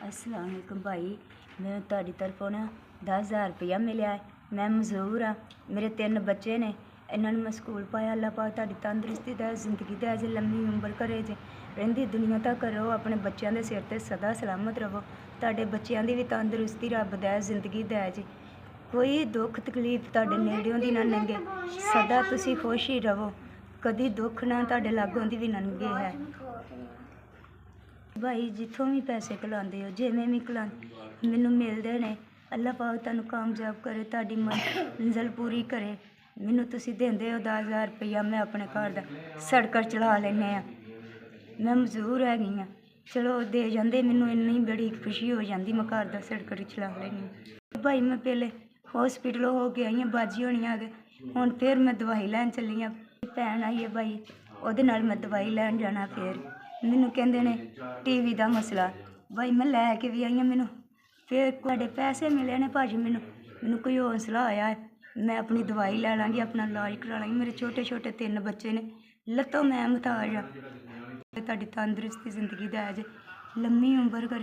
अस्सलाम वालेकुम भाई, मैं तुहाडी तरफों ना 10,000 रुपया मिलिया है। मैं मजदूर हाँ, मेरे 3 बच्चे ने, इन्होंने मैं स्कूल पाया। अल्लाह पाक तुहाडी तंदुरुस्ती दे, जिंदगी दे, जे लम्मी उम्र करे, जे रहिंदी दुनिया तक रहो, अपने बच्चों के सिर ते सदा सलामत रहो। तुहाडे बच्चों की भी तंदुरुस्ती रब दे, जिंदगी दे जी। कोई दुख तकलीफ तुहाडे नेड़ियों दी ना लंघे, सदा तुसी खुश ही रहो, कदी दुख ना तुहाडे लागों दी भी लंघे है। भाई जिथों भी पैसे कलाते हो, जिमें भी कलाते मैनू मिलते हैं। अल्लाह पाक तुहानू कामयाब करे, तुहाडी मंजिल पूरी करे। मैनू तुसी देंदे हो 10,000 रुपया, मैं अपने घर का सड़क चला लेने मैं मजदूर हैगी हाँ। चलो दे जाते मैनू, इन्नी बड़ी खुशी हो जाती, मैं घर का सड़क चला लेनी। भाई मैं पहले हॉस्पिटल हो के आई हाँ, बाजी होनी आ गए, हुण फिर मैं दवाई लैन चली हाँ। भैन आई है भाई, ਉਹਦੇ ਨਾਲ मैं दवाई लैन जाना। फिर मैनू कहते ने टीवी का मसला, भाई मैं लैके भी आई हाँ। मैनू फिर तुहाडे पैसे मिले ने भाजी, मैनू कोई हौसला आया है, मैं अपनी दवाई लै लाँगी, अपना इलाज करा लाँगी। मेरे छोटे छोटे 3 बच्चे ने, लत्तों मैं मुहताज हाँ। तुहाडी तंदुरुस्ती जिंदगी दे, जे लम्मी उम्र करे।